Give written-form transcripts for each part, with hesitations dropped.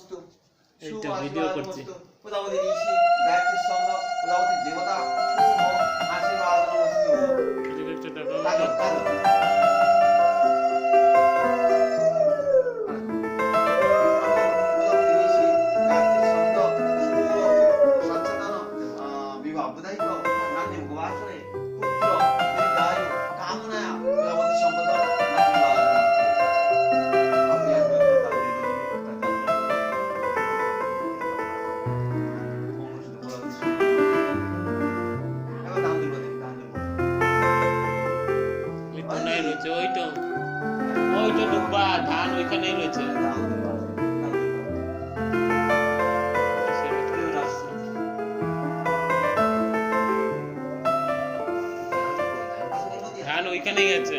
আশীর্বাদমস্তু শুভ এইটা ভিডিও করছি। আশীর্বাদমস্তু প্রজাপতি ঋষি গায়ত্রী ছন্দ প্রজাপতি দেবতা শুভ আশীর্বাদমস্তু কাজল কাজল ওইটা ডুববা ধান ওইখানেই রয়েছে। ধান ওইখানেই আছে।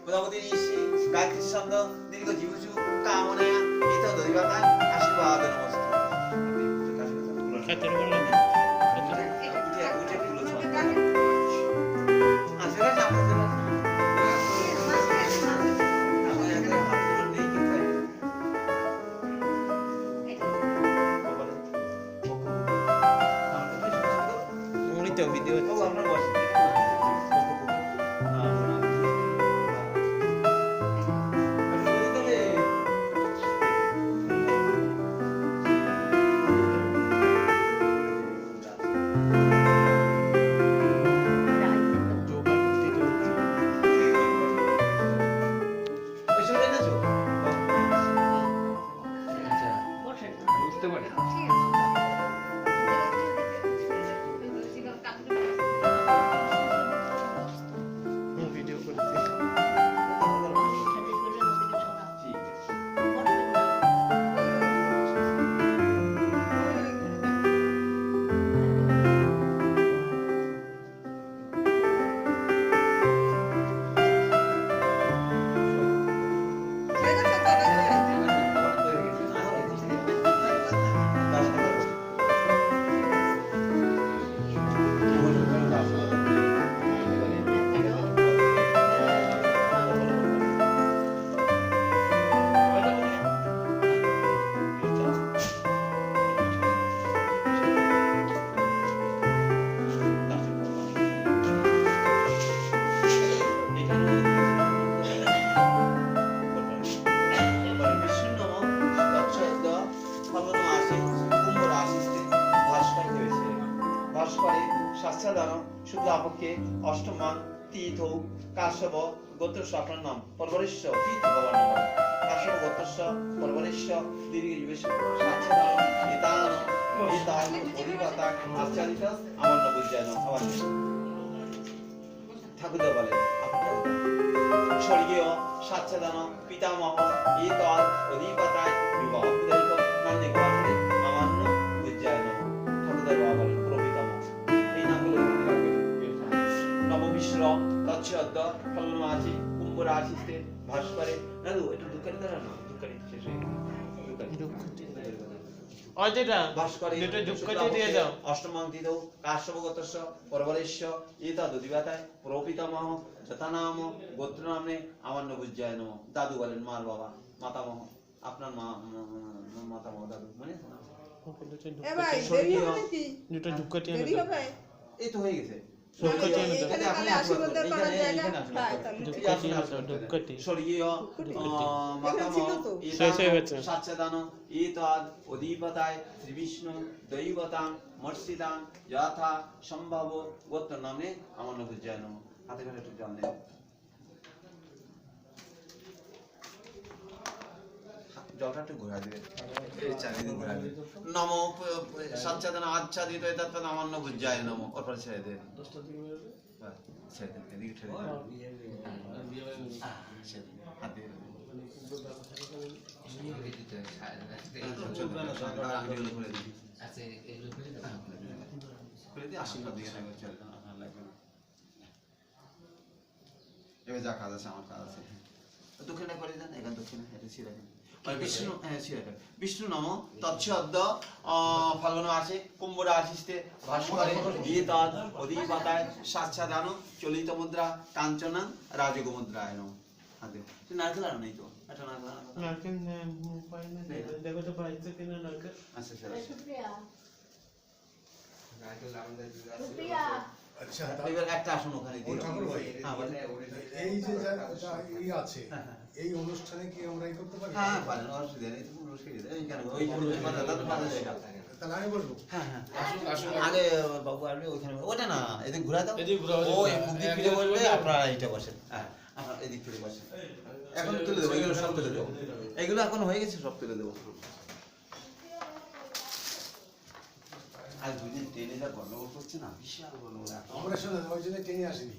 প্রজাপতি ঋষি গায়ত্রী ছন্দ দীর্ঘ জীবসু কামনায়া এত দৈবতা আশীর্বাদ নমস্তে খাতের বললাম ভিডিও শুক্লাপক্ষে অষ্টমাং তীর্থ কাশ্যপ গোত্রস্য আপনার নাম পরবরিষ্য তীর্থ ভগবান নাম কাশ্যপ গোত্রস্য পরবরিষ্য দীর্ঘ জীবেশ সাচ্ছাদান এতান এতান অধিবাতা আশ্চারিত আমার নবুজ যেন আবার ঠাকুরদা বলে স্বর্গীয় সাচ্ছাদান পিতামহ এতান অধিবাতায় বিবাহ বিধায়িত নান্নে গোয়াতে আমার নবুজ যেন ঠাকুরদা বাবা বলেন তৎসদ্য ফলমাছি কুম্ভ রাশিতে ভাস্করে নাদু একটু দুঃখারি দাঁড়া না দুঃখারি শেষ হয়ে অজেটা ভাস্করে যেটা দুঃখারি দিয়ে দাও অষ্টমাঙ্কিত কাশ্যপগতস্য পরবরেশ্য এতা দুদিবাতায় প্রপিতামহ যথানাম গোত্র নামে আমার নবুজ্জায় নম দাদু বলেন মার বাবা মাতামহ আপনার মা মাতামহ দাদু মানে এ ভাই দেরি হবে কি যেটা দুঃখারি দেরি হবে এই তো হয়ে গেছে স্বর্গীয় সাচ্ছাদান এতদ অধিপতায় শ্রী বিষ্ণু দৈবতাং মর্ষিদাং যথা সম্ভব গোত্র নামে আমার নবুজ্জায় নম হাতে করে একটু জল নেন জলটা একটু ঘোরা দিবে চারিদিকে ঘোরা দিবে নম সাচ্ছাদান আচ্ছাদিত তৎপদ আমার নবুজ্জায় নম অর্পণ ছেড়ে দেন ছেড়ে দেন এদিকে ছেড়ে দেন হাত দিয়ে আশীর্বাদ দিয়ে এবার যা কাজ আছে আমার কাজ আছে দক্ষিণে করে দেন এখানে দক্ষিণে এটা ছিল বিষ্ণু হ্যাঁ সিলেটে বিষ্ণু নম তৎসদ্য ফাল্গুন মাসে কুম্ভ রাশিতে বাস করে গীতাদ অধিপাতায় সাচ্ছাদান চলিত মুদ্রা কাঞ্চনা রাজগ মুদ্রায় নম হাতে নারকেল আর নেই তো এটা নারকেল আর নেই। নারকেল পাই না, দেখো তো পাইছে কিনা নারকেল। আচ্ছা স্যার আচ্ছা এবার একটা আসুন ওখানে ও ঠাকুর ভাই, হ্যাঁ বলেন। এই যে ই আছে এই অনুষ্ঠানে কি আমরা ই করতে পারি? হ্যাঁ পারেন অসুবিধা নেই তুমি অসুবিধা নেই কেন ওই তাহলে আমি বলবো হ্যাঁ হ্যাঁ আগে বাবু আপনি ওইখানে ওটা না এদিক ঘুরা দাও এদিক ঘুরাও, এদিক ওই ঘুরাও। এদিক ফিরে বসবে আপনারা এইটা বসেন হ্যাঁ আপনারা এদিক ফিরে বসেন এখন তুলে দেবো এগুলো সব তুলে দেবো এগুলো এখন হয়ে গেছে সব তুলে দেবো আর দুদিন ট্রেনে যা গন্ডগোল করছে না বিশাল গন্ডগোল আমরা শোনা ওই জন্য টেনে আসিনি।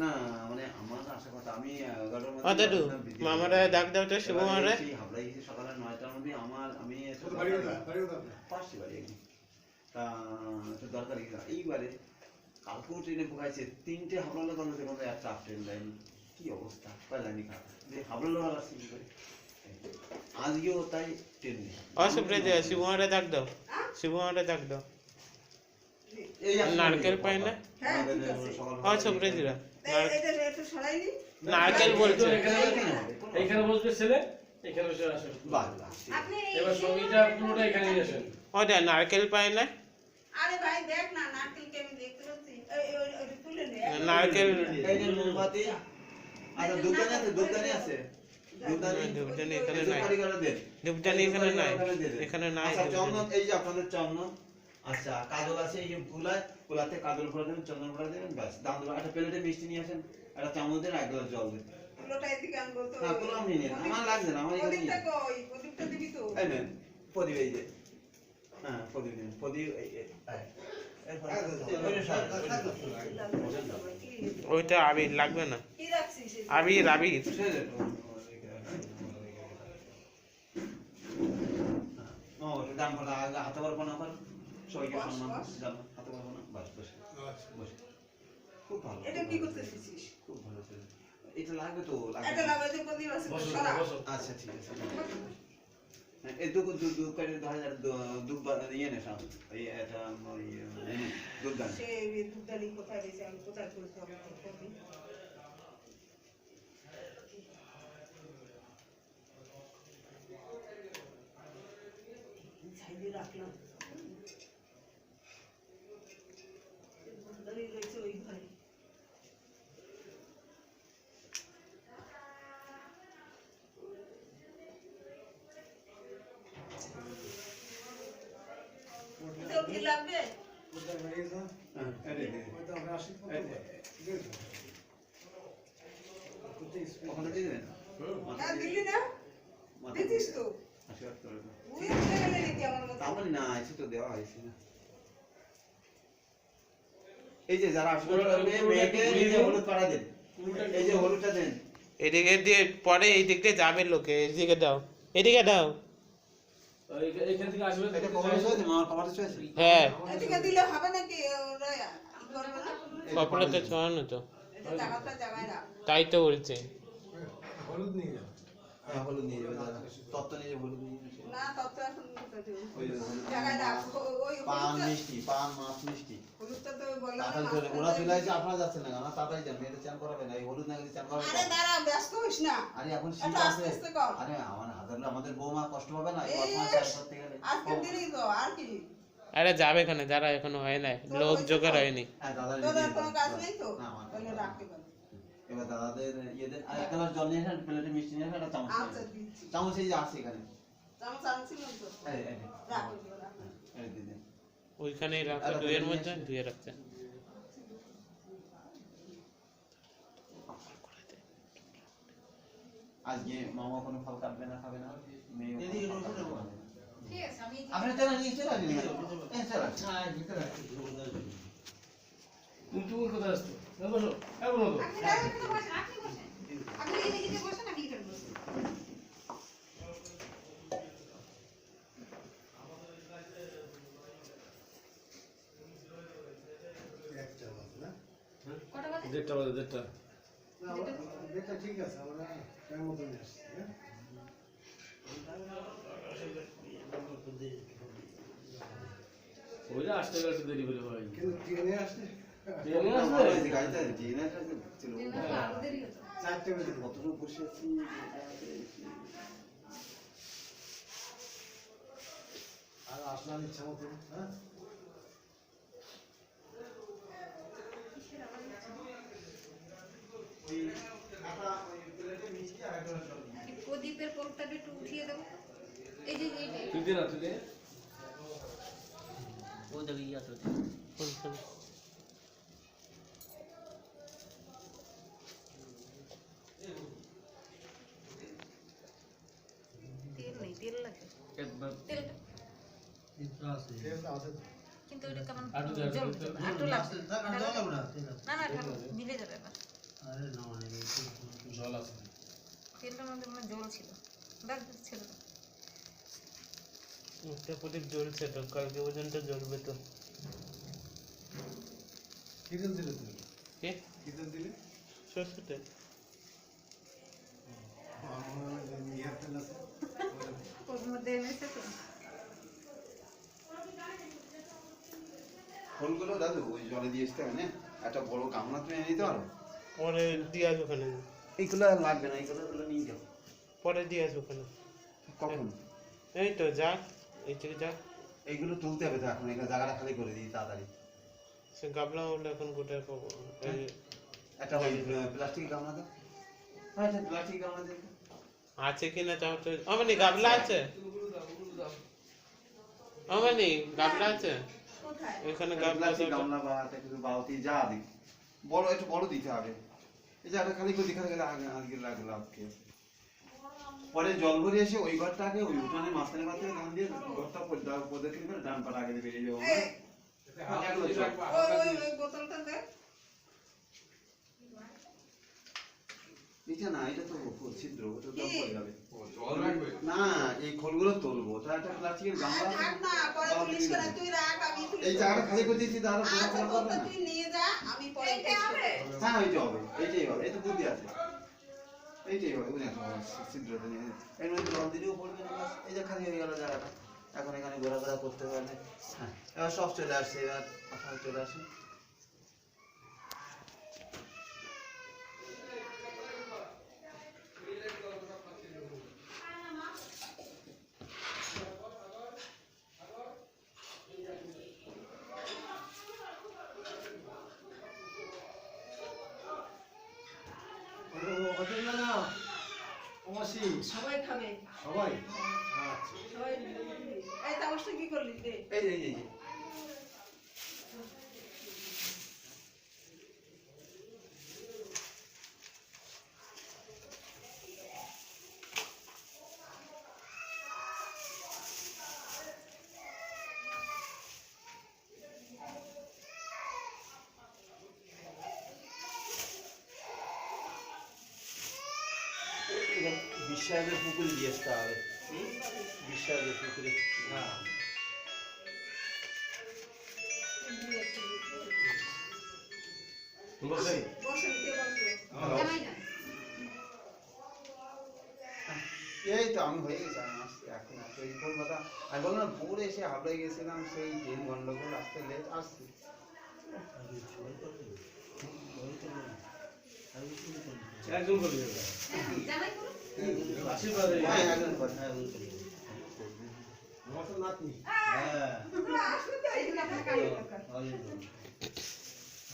না মানে আমার আশা কথা আমি 11টার মধ্যে দাদু মামারা ডাক দাও তো শুভ মামারা। হাবড়া গেছি সকালে 9টার মধ্যে আমি বাড়ি কোথায়? বাড়ি কোথায় আপনার? পাশে বাড়ি একদম তা একটু দরকারি এইবারে কালকেও ট্রেনে ঢুকাইছে 3টে হাবড়া লোক আমাদের মধ্যে একটা আপ ট্রেন লাইন কি অবস্থা পাইলানি খারাপ যে হাবড়া লোক আসছে কি করে আজকেও তাই ট্রেন নেই অসুপ্রিয়া শুভ মামারা ডাক দাও, শুভ মামারা ডাক দাও। এই আসলে নারকেল পাই না? হ্যাঁ, ঠিক আছে। অসুপ্রিয়া এটা একটু সরাইনি। নারকেল বলছে। এইখানে বসবে ছেলে, এখানে বসে আসেন। বাহ বাহ আপনি এবার সঙ্গীটা পুরোটা এখানে নিয়ে আসেন। ওটা নারকেল পাই না? আরে ভাই দেখ না নারকেলকে আমি দেখতে পাচ্ছি। ওই তুলে নে। নারকেল এই যে মোমবাতি আচ্ছা দোকানে আছে দোকানে আছে ধূপদানি এখানে নাই, কারিগররা দেন ধূপদানি এখানে নাই, এখানে নাই আচ্ছা ধূপদানি। চন্দন এই যে আপনাদের চন্দন আচ্ছা কাজল আছে এই যে ফুলায় ফুলাতে কাজল ভরে দেবেন চন্দন ভরে দেবেন ব্যাস দাম দেবেন একটা প্লেটে মিষ্টি নিয়ে আসেন একটা চামচ দেন এক গ্লাস জল দেন তুলোটা এদিকে আনবো তো। হ্যাঁ তুলো আপনি নিন আমার লাগবে না আমার এখানে প্রদীপটা কই? প্রদীপটা দিবি তো? এই নেন প্রদীপ এই যে হ্যাঁ প্রদীপ নিন প্রদীপ এই এই এরপর ওইটা সারা, ওইটা সারা। ওইটা আবির লাগবে না, কি রাখছিস? আবির আবির। ছেড়ে দেন। ও দাম করা আগে হাতে পারবো না আবার সবাইকে সম্মান জানো হাতে পারবো না বাস বসে আচ্ছা বসে খুব ভালো এটা কি করতেছিস? খুব ভালো ছিল এটা লাগবে তো এটা লাগবে লাগাইতে প্রদীপ আছে তো বসো, সরা। বসো। আচ্ছা ঠিক আছে হ্যাঁ, এই দুধ দুধ দুধ করে 2000 দুধ ইয়ে নে সামনে এই এটা ওই দুধ দান সে দুধদানি কোথায় রয়েছে আমি কোথায় করতে হবে প্রদীপ? সাইডে রাখলাম। দুধদানি রয়েছে ওই ঘরে। এটাও কি লাগবে? কোথায় বাড়ি গেছে? হ্যাঁ এই দে ওই তো আমরা আসি তো। ঠিক আছে। কোথায় স্কুল? ওখানে দিয়ে দেন না দিলি না? দিতিস তো? আশীর্বাদ করে দাও ওই উঠে গেলে নাকি আমার মতো? তাহলে না এসে তো দেওয়া হয়েছে না এই যে যারা আশীর্বাদ করবে মেয়েকে এই যে হলুদ পাড়া দেন এই যে হলুদটা দেন এদিকে দিয়ে পরে এই দিক দিয়ে যাবে লোকে, এদিকে দাও, এদিকে দাও। এইখান থেকে আসবে এটা কভার হয়েছে মামার কভার হয়েছে হ্যাঁ এদিকে দিলে হবে নাকি? ওরা কি করবে না? কপড়াতে ছোঁয়ানো তো, এটা জায়গাটা জায়গায় রাখ। তাই তো বলছে। হলুদ নিয়ে যাও। হ্যাঁ হলুদ নিয়ে যাবে দাদা তত্ত্ব নিয়ে যাবে হলুদ নিয়ে যাবে না তত এখন কোথায় দেবো? ওই যে হলুদ। জায়গায় রাখ। ওই পান হলুদটা- মিষ্টি পান মাছ মিষ্টি হলুদটা তো ওই বললাম না, তাড়াতাড়ি চলে ওরা চলে আসছে আপনারা যাচ্ছেন না কেন তাড়াতাড়ি যান মেয়েটা চান করাবে না এই হলুদ না গেলে চান করাবে আরে দাঁড়া, ব্যস্ত হইস না। আরে এখন শীত একটু আস্তে আছে আস্তে কর। আরে আমাদের বৌমা কষ্ট পাবে না এই এই, বর্তমান চাষ করতে গেলে আজকের দিনই তো, আর কি? আরে যাবে এখানে, যারা এখনো হয় নাই, লোক জোগাড় হয়নি। হ্যাঁ দাদা তোদের কোনো কাজ নেই তো? না আমার তাহলে রাখতে পারি। এবার দাদাদের ইয়েদের আর এক গ্লাস জল নিয়ে আসেন প্লেটে মিষ্টি নিয়ে আসেন একটা চামচ নিয়ে আচ্ছা আসেন। দিচ্ছি। চামচ এই যে আছে এখানে চামচ আনছিলাম তো। এই এই এই। রাখ ওগুলো রাখ। এই দিয়ে দিন। ওইখানেই রাখো, দুইয়ের মধ্যে ধুয়ে রাখতে। আজকে মামা কোনো ফল কাটবে না খাবে না মেয়ে এদিকে রসুন দেবো। ঠিক আছে, আমি আপনি চলে নিয়ে চলে আসেন এই চলে আসেন। তুমি কোথায় আসছো? বসো, এখন বসো। আপনি দাঁড়ান, এখানে বসেন, আপনি বসেন। আপনি এদিকে বসেন, আমি এখানে বসি। একটা বাজে না? কটা বাজে? 1:30 বাজে, 1:30। না, আমরা- এটা ঠিক আছে আমরা টাইম মতো নিয়ে আসছি, হ্যাঁ? ওইটা আসতে গেলে একটু দেরি করে হয়। কিন্তু ট্রেনে আসলে ট্রেনে আসবে? গাড়িতে ট্রেনে ছিল আরো দেরি হতো। 4টে বেজে যেত। কতটুকু বসে আছি আর আসলাম ইচ্ছা মতো, হ্যাঁ। এই প্রদীপের কোলটা একটু উঠিয়ে দেবো তো। এই যে এই যে তুই দে না, তুই দে। কোন কোন? তেল নেই, তেল লাগে। তেলটা ট্রেন আছে তো। কিন্তু ওইটা কেমন আটু দে, আটু দে। জ্বলবে, আটু লাগবে। না না ঠাকুর মিলে যাবে এবার। জল আছে। তেলটার মধ্যে মনে হয় জল ছিল। দেখ দেখ, ছেড়ে দাও। একটা প্রদীপ জ্বলছে তো, কালকে পর্যন্ত জ্বলবে তো। কি তেল দিলে তুমি? কে? কি তেল দিলে? সরষে তেল। আমার মনে হয় যে ইয়ের তেল আছে। ওর মধ্যে এনেছে তো। ফলগুলো দাদু ওই জলে দিয়ে আসতে হবে না একটা বড় গামলা তুমি এনে দিতে পারো পরে দিয়ে আসবো ওখানে। এইগুলো আর লাগবে না এইগুলো নিয়ে যাও পরে দিয়ে আসবো ওখানে। কখন এই তো যাক, এই থেকে যাক। এইগুলো তুলতে হবে তো এখন এখানে জায়গাটা খালি করে দিই তাড়াতাড়ি সে গাবলা হলে এখন কোথায় পাবো? এই একটা ওই প্লাস্টিক গামলা দাও হ্যাঁ একটা প্লাস্টিক গামলা দাও আছে কিনা চাও তো। অমানি গাবলা আছে? অমানি গাবলা আছে? কোথায়? এখানে গাবলা প্লাস্টিক আছে। গামলা বা একটা কিছু বালতি যা দিই বড় একটু বড় দিতে হবে এই যে একটা খালি করে দিখানে গেলে আগে লাগলো আজকে পরে জল ভরে এসে ওই ঘরটাকে ওই উঠানে মাঝখানে মাঝখানে ধান দিয়ে ঘরটা পদক্ষেপ করে ডান পাটা আগে বেরিয়ে যাবো ওই বোতলটা দে। এটা না এটা তো ছিদ্র ওটা তো কি? পড়ে যাবে না এই খোলগুলো তুলবো ওটা একটা প্লাস্টিকের গামলা থাক না, পরে বালতি তুলিস দিয়ে করে, দেবো। তুই রাখ, আমি তুলে এই দেবো। জায়গাটা খালি করে দিচ্ছি তাহলে পুরো আচ্ছা, খারাপ হবে তোরটা না তুই নিয়ে যা, আমি পরে হবে। হ্যাঁ এইটা হবে এইটাই হবে এই তো বুদ্ধি আছে এইটাই হবে বুঝলেন ছিদ্রটা নিয়ে এর মধ্যে জল দিলেও পড়বে না ব্যাস। এই যে খালি হয়ে গেল জায়গাটা এখন এখানে ঘোরাফেরা করতে হবে না হ্যাঁ এবার সব চলে আসছে এবার আপনার চলে আসে সবাই খাবে। সবাই? আচ্ছা। সবাই এই চামচটা কি করলি দে। এই বিশ্বাসের পুকুরে দিয়ে আসতে হবে বিশ্বাসের পুকুরে হ্যাঁ বসে। বসেন, কে বসবে? জামাই না। এই তো আমি হয়ে গেছি আমি আসছি এখন আসছি এই কলকাতা আমি বললাম না ভোরে এসে হাবড়ায় গেছিলাম সেই ট্রেন গন্ডগোল আসতে লেট আসছি একজন করবি না। জামাই করো। আশীর্বাদ এই। হ্যাঁ একজন করে আমার তো নাতনি। তোমরা আসবে তো, এইগুলো আপনার কাজের দরকার।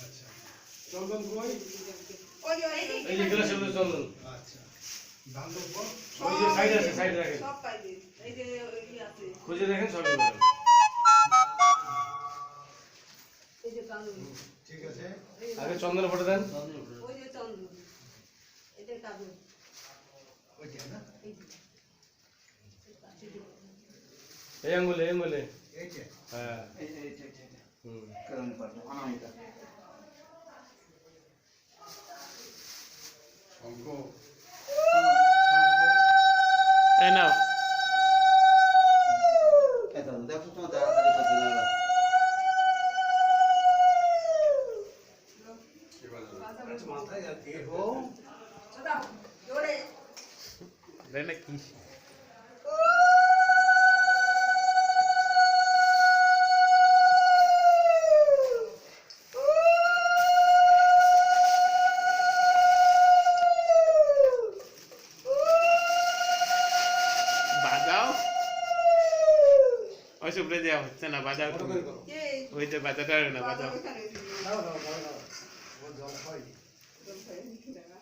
আচ্ছা। চন্দন কই? এই যে গ্লাসের মধ্যে চন্দন। আচ্ছা। ধান দেবো? ওই যে সাইডে আছে, সাইডে রাখেন। সব পাইবে। এই যে ই আছে, খুঁজে দেখেন সবই বলেন। এই যে কান্দুলি, ঠিক আছে। আগে চন্দনে ফটো দেন। ওই যে চন্দন, এটা কাজল, ওইটা না? এই যে। এই আঙ্গুলে, এই আঙ্গুলে। এইটা? হ্যাঁ। এই হুম। কেমন পারবে অনামিকা অঙ্ক। এই নাও। এটা দেখো তোমার দেখা খালি করতে না আচ্ছা, মাথায় আর এ হো। দাও, জোরে। দেখ না কি দেওয়া হচ্ছে না, বাজাও ফটো তুমি। বের করো। কে ওই তো বাজাটা হবে না, বাবা বাজাও। ওখানে দিবি। দাও দাও দাও দাও ও জল খাই জল খাই, দেখা।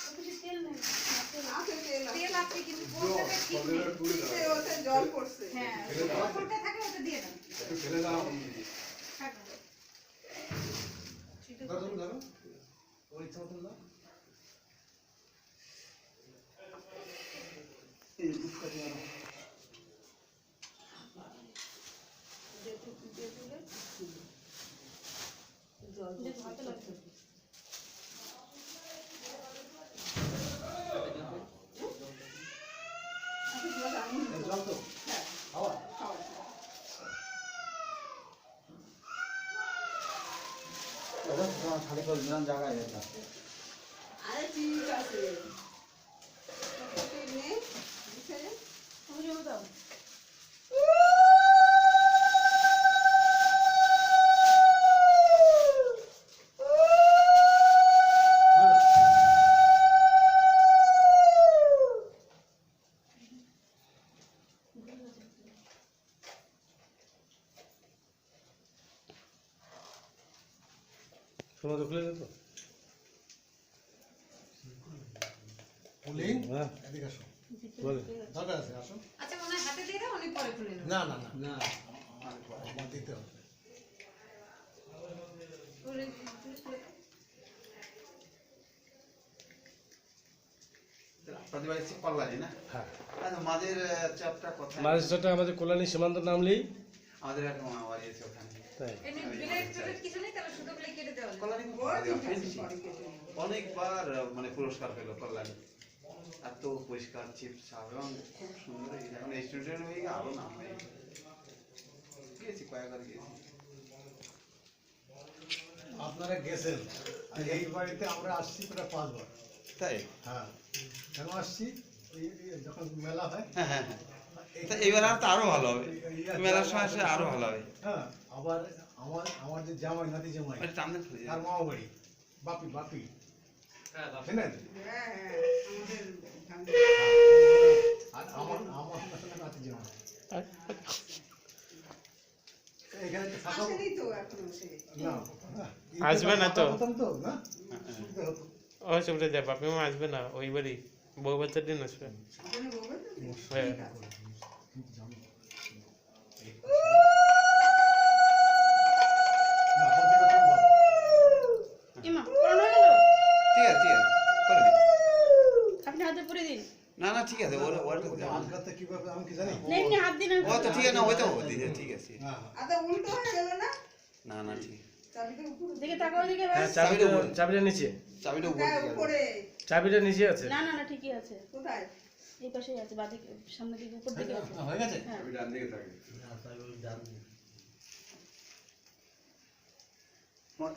ওখানে তেল নেই, তেল আছে তেল আছে। তেল আছে কিন্তু কোনটা ঠিক নেই। নিচে ওতে জল পড়ছে। হ্যাঁ, ফেলে দাও। কোনটা থাকে ওটা দিয়ে দাও। একটু ফেলে দাও থাক। দাও তুমি ধরো ওর ইচ্ছা মতন দাও এই দুধটা দিয়ে আনো। জল দেখো হাতে লাগছে। আছে জল আমি এই জল তো হ্যাঁ খাওয়া খাওয়া। ওটা তোমার খালি করে দিলাম জায়গায় এটা। আরে ঠিক আছে। নে দিছে। তুমি জল দাও। তোমার তো খুলে দিত। পুলিং হ্যাঁ এদিকে আসো বলে দরকার আছে আসো আচ্ছা মনে হয় হাতে দিয়ে দাও, অনেক পরে খুলে নেবো। না না না না আমার দিতে হবে ওরে, তুমি খুলে দাও। আপনাদের বাড়ি হচ্ছে কল্যাণী না? হ্যাঁ আচ্ছা, মাঝের চাপটা কোথায়? মাঝটা আমাদের কল্যাণী সীমান্ত নামলেই আমাদের একটা মামা বাড়ি আছে ওখানে। তাই। এমনি বিলেট টিলেট কিছু নেই, তাহলে সুতো গুলো কেটে দেওয়া যায়। কল্যাণী খুব ওই ভালো ঠিক আছে, ফেন্সি। পরে কেটে নেব। অনেকবার মানে পুরস্কার পেল কল্যাণী। এত পরিষ্কার চিপস এবং খুব সুন্দর এই এখন স্টুডেন্ট হয়ে গিয়ে আরো নাম হয়ে গেছে। গিয়েছি কয়েকবার গিয়েছি। আপনারা গেছেন আর এই বাড়িতে আমরা আসছি প্রায় 5 বার তাই? হ্যাঁ কেন আসছি এই যখন মেলা হয় হ্যাঁ হ্যাঁ হ্যাঁ। তা এবার আর তো আরো ভালো হবে। মেলার সময় আসলে আরো ভালো হবে। হ্যাঁ আবার আমার যে জামাই নাতি জামাই ওটা টানলে খুলে তার যাবে। মামা বাড়ি বাপি বাপি হ্যাঁ চেনেন হ্যাঁ হ্যাঁ আমাদের ধান আর আমার নাতি জামাই এখানে তো থাকা আসেনি তো এখনো সে। না আসবে না তো? হতাম তো না সুবিধা হতো ও চলে যায়, বাপি মা আসবে না ওই বাড়ি, বউ বাচ্চার দিন আসবে। আপনি বলবেন তো? হ্যাঁ। ঠিক আছে। কিন্তু জানো না পত্রিকা খুব ভালো এমা, পড়ানো হয়ে গেল? ঠিক আছে ঠিক আছে করে দিই। আপনি হাতে পুরে দিন। না না ঠিক আছে ওরা ওটা আজকাল কি ব্যাপার আমি কি জানি না, এমনি হাত দিন আমি ও তো ঠিক আছে না ওইটাও দিদি ঠিক আছে। হ্যাঁ আচ্ছা উল্টো হয়ে গেল না? না না ঠিক চাবিটা উপরে। দিকে তাকাও, দিকে হ্যাঁ ব্যাস। চাবিটা চাবিটা নিচে, চাবিটা উপর হ্যাঁ, দিকে উপরে। চাবিটা নিচে আছে। না না না, ঠিকই আছে। কোথায়? এই পাশেই আছে, বাদিকে, সামনের দিকে, উপর দিকে আছে। হয়ে গেছে হ্যাঁ। চাবি ডান দিকে থাকে।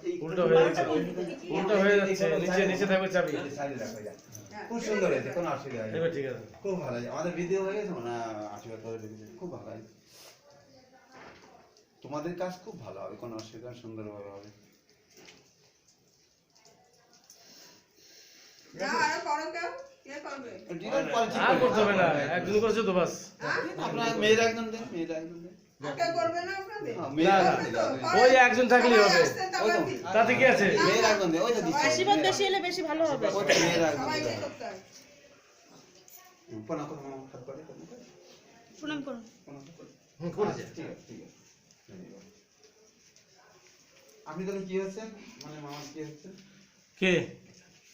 এই উল্টো হয়ে যাচ্ছে, উল্টো হয়ে যাচ্ছে, নিচে নিচে থাকবে চাবি। সাইডে রাখো এটা। হ্যাঁ। খুব সুন্দর হয়েছে কোনো অসুবিধা হয়নি। এবার ঠিক আছে। খুব ভালো হয়েছে আমাদের ভিডিও হয়ে গেছে না আশীর্বাদ করে দেখেছি খুব ভালো হয়েছে। তোমাদের কাজ খুব ভালো হবে কোনো অসুবিধা নেই, সুন্দরভাবে হবে। না, আরো করো কেউ? কে করবে? ডিরেক্ট পলিটিক্স আর করতে হবে না, একদিন করেছে তো বাস। হ্যাঁ? আপনারা মেয়েরা একদম দেন মেয়েরা একদম দেন। আর কেউ করবে না আপনাদের? হ্যাঁ, মেয়েরা না, একদম দেন। ওই একজন থাকলেই হবে। সবাই আসছে, তারপর ওই তো। দিন। তাতে কি আছে? মেয়েরা একদম দেন ওই তো দিচ্ছে। আশীর্বাদ বেশি হলে বেশি ভালো হবে। ওই তো মেয়েরা একদম সবাইকে দেন। করতে হয়। প্রণাম করো মামা হাত করে প্রণাম করো। প্রণাম করুন। প্রণাম করো। করেছে ঠিক আছে ঠিক আছে। আপনি তাহলে কি হচ্ছেন মানে মামা কি হচ্ছে? কে?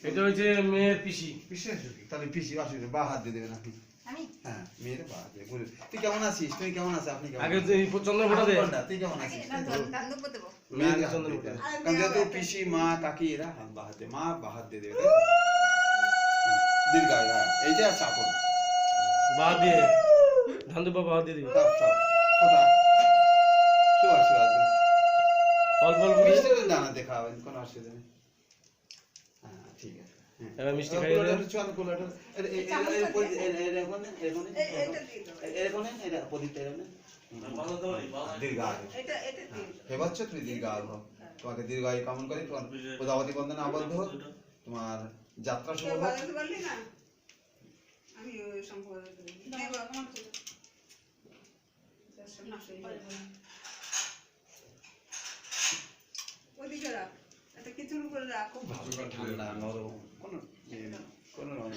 এটা হচ্ছে মেয়ের পিসি। বিশেষ ঝুঁকি তাহলে পিসি অসুবিধা বা হাত দিয়ে দেবেন আপনি। আমি হ্যাঁ মেয়েরা বা হাত দিয়ে ঘুরে। তুই কেমন আছিস তুমি কেমন আছিস আপনি কেমন আগে আছেন? তো এই চন্দ্র ফোটা দে। কোনটা? তুই কেমন আছিস দান দেবো। মেয়েরা আগে হাত চন্দ্র দিয়ে ফোটা। দেয়। আরে কারণ মেয়েরা যেহেতু হাত পিসি মা কাকি এরা হাত বা হাতে মা বা হাত দিয়ে দেবে তাই তো? দীর্ঘায়ু হ্যাঁ এইটা চাপন বাদ দিয়ে ধান দুপা বাদ দিয়ে দিবি। সব সব খোদা শুয়ার শুয়ার অল্প অল্প করে। মিষ্টিটা দানা দেখা হবে কোনো অসুবিধা নেই হ্যাঁ ঠিক আছে হ্যাঁ এবার মিষ্টি খাইয়ে দে। কোলাটা চল কোলাটা এইটা দিয়ে দাও। এরকম এটা প্রদীপটা এরকম দীর্ঘায়ু এটা দিন। হেবাচ্ছ তুমি দীর্ঘায়ু হোক তোমাকে দীর্ঘায়ু কামন করে তোমার প্রজাপতি বন্ধনে আবদ্ধ হোক তোমার যাত্রা শুভ কেউ হোক বাজাতে পারলি না? আমি ওই শঙ্খ বাজাতে পারি। নে বাবা, আমার চলে। আসো ওইদিকে রাখ একটা কিছুর উপরে রাখ ঠান্ডা নরম কোনো রকম